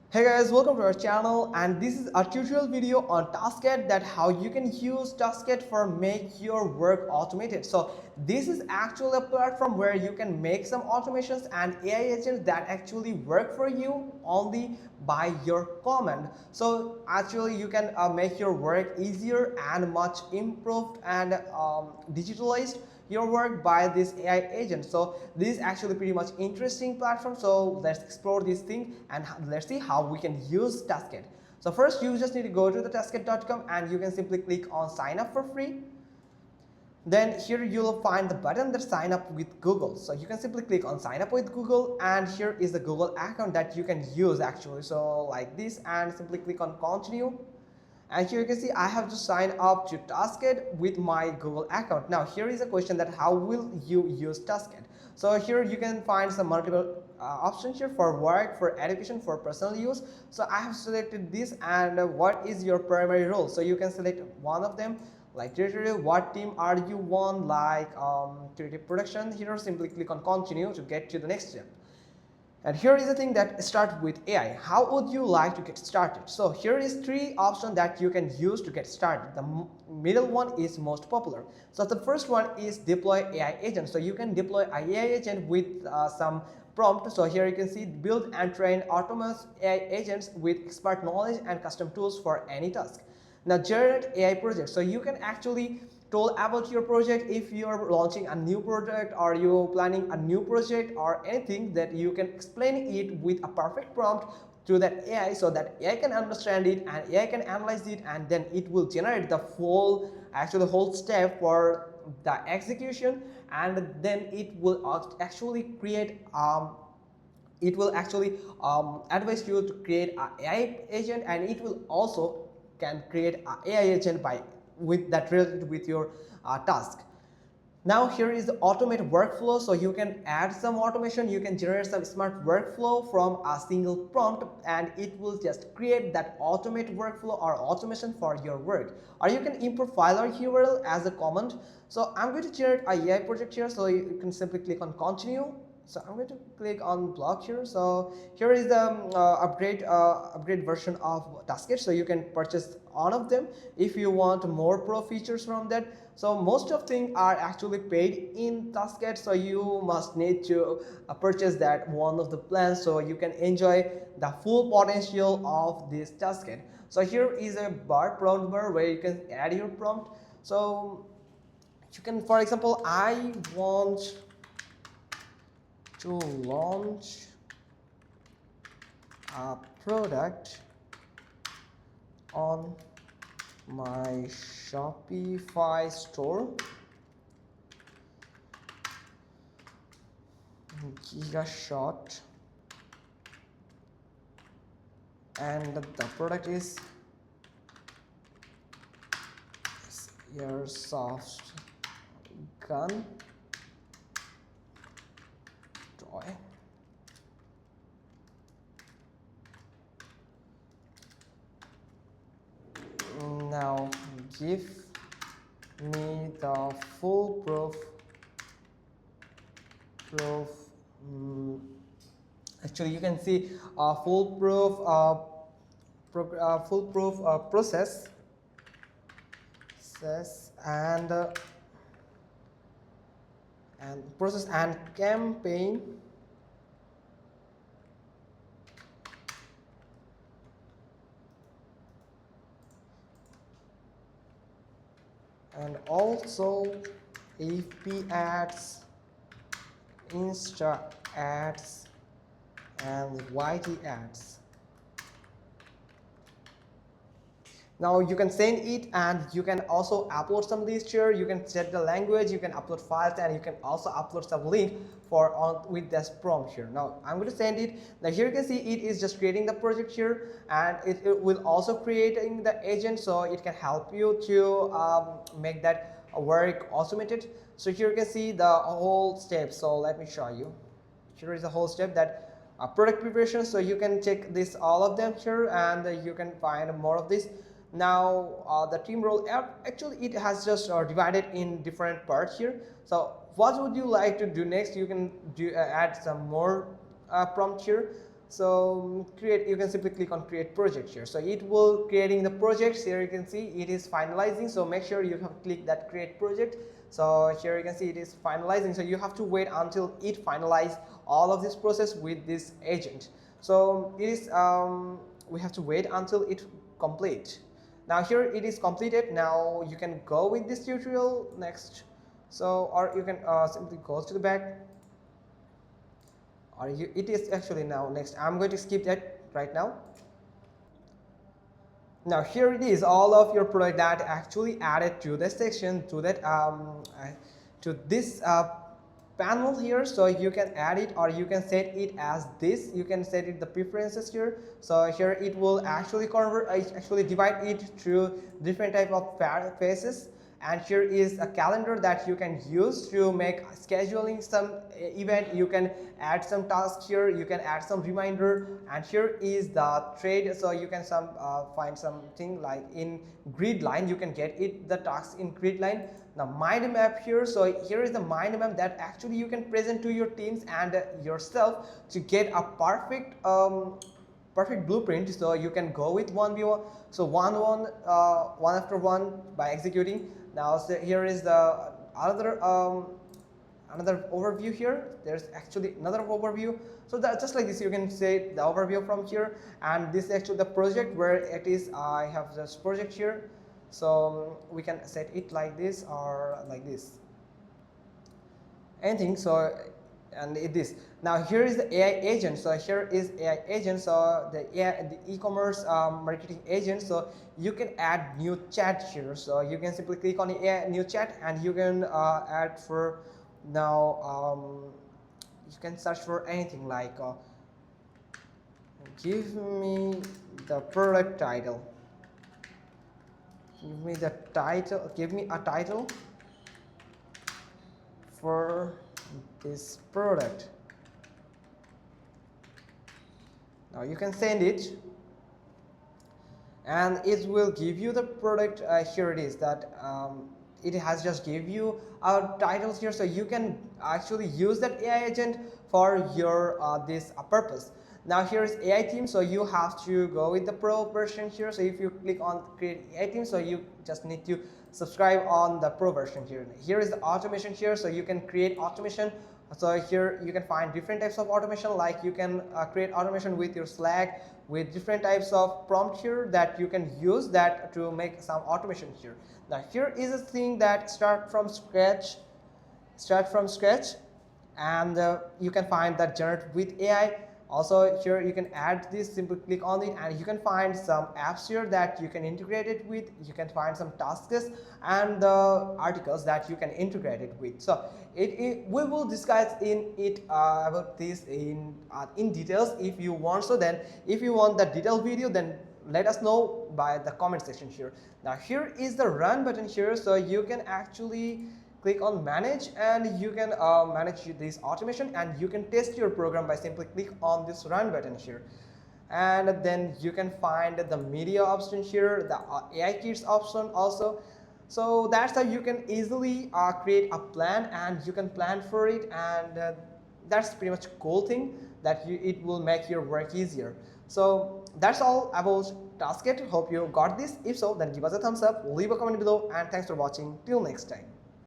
Hey guys, welcome to our channel, and this is a tutorial video on Taskade, that how you can use Taskade for make your work automated. So this is actually a platform where you can make some automations and AI agents that actually work for you only by your command. So actually you can make your work easier and much improved and digitalized your work by this AI agent. So this is actually pretty much interesting platform. So let's explore this thing and let's see how we can use Taskade. So first you just need to go to the taskade.com and you can simply click on sign up for free. Then here you'll find the button that sign up with Google. So you can simply click on sign up with Google, and here is the Google account that you can use actually. So like this, and simply click on continue. And here you can see I have just signed up to Taskade with my Google account. Now here is a question that how will you use Taskade? So here you can find some multiple options here for work, for education, for personal use. So I have selected this, and what is your primary role? So you can select one of them, like territory, what team are you on, like territory production. Here simply click on continue to get to the next step. And here is the thing that start with AI. How would you like to get started? So here is three options that you can use to get started. The middle one is most popular. So the first one is deploy AI agent. So you can deploy an AI agent with some prompt. So here you can see build and train autonomous AI agents with expert knowledge and custom tools for any task. Now generate AI project. So you can actually told about your project. If you're launching a new project or you're planning a new project or anything, that you can explain it with a perfect prompt to that AI, so that AI can understand it and AI can analyze it, and then it will generate the full whole step for the execution. And then it will actually create advise you to create an AI agent, and it will also can create an AI agent by with that related with your task. Now here is the automate workflow. So you can add some automation, you can generate some smart workflow from a single prompt, and it will just create that automate workflow or automation for your work. Or you can import file or URL as a command. So I'm going to generate a AI project here, so you can simply click on continue. So I'm going to click on block here. So here is the upgrade version of Taskade. So you can purchase all of them if you want more pro features from that. So most of things are actually paid in Taskade, so you must need to purchase that one of the plans so you can enjoy the full potential of this Taskade. So here is a prompt bar where you can add your prompt. So you can, for example, I want to launch a product on my Shopify store. Gigashot, and the product is airsoft gun toy. Now give me the foolproof actually you can see foolproof process and campaign and also AP ads, Insta ads, and YT ads. Now you can send it, and you can also upload some list here. You can set the language, you can upload files, and you can also upload some link for on with this prompt here. Now I'm going to send it. Now here you can see it is just creating the project here, and it will also creating the agent, so it can help you to make that work automated. So here you can see the whole step. So let me show you. Here is the whole step that product preparation. So you can check this all of them here, and you can find more of this. Now the team role, actually it has just divided in different parts here. So what would you like to do next? You can do add some more prompt here. So create, you can simply click on create project here. So it will creating the projects. Here you can see it is finalizing, so make sure you have clicked that create project. So here you can see it is finalizing, so you have to wait until it finalize all of this process with this agent. So it is we have to wait until it complete. Now here it is completed. Now you can go with this tutorial next. So or you can simply go to the back, or it is actually now next. I'm going to skip that right now. Now here it is, all of your product that actually added to the section, to that to this panel here. So you can add it, or you can set it as this. You can set it the preferences here. So here it will actually convert, actually divide it through different type of phases. And here is a calendar that you can use to make scheduling some event. You can add some tasks here, you can add some reminder, and here is the trade. So you can find something like in grid line, you can get it the tasks in grid line. Now mind map here, so here is the mind map that actually you can present to your teams and yourself to get a perfect perfect blueprint. So you can go with 1v1, so one after one by executing. Now so here is the another overview here. There's actually another overview. So that just like this, you can say the overview from here, and this is actually the project where it is. I have this project here, so we can set it like this or like this, anything. So and it is. Now here is the AI agent. So here is AI agent. So the e-commerce marketing agent. So you can add new chat here. So you can simply click on the AI new chat, and you can add for now. You can search for anything like give me the product title. Give me the title. Give me a title for this product. Now you can send it, and it will give you the product. Here it is that it has just give you titles here, so you can actually use that AI agent for your this purpose. Now here is AI team, so you have to go with the pro version here. So if you click on create AI team, so you just need to subscribe on the pro version here. Here is the automation here, so you can create automation. So here you can find different types of automation, like you can create automation with your Slack, with different types of prompt here that you can use that to make some automation here. Now here is a thing that start from scratch, and you can find that generate with AI. Also here you can add this, simply click on it, and you can find some apps here that you can integrate it with. You can find some tasks and the articles that you can integrate it with. So we will discuss in it about this in details if you want. So then if you want the detailed video, then let us know by the comment section here. Now here is the run button here, so you can actually click on manage, and you can manage this automation, and you can test your program by simply click on this run button here. And then you can find the media option here, the AI kits option also. So that's how you can easily create a plan, and you can plan for it, and that's pretty much a cool thing that it will make your work easier. So that's all about Taskade. Hope you got this. If so, then give us a thumbs up, leave a comment below, and thanks for watching. Till next time.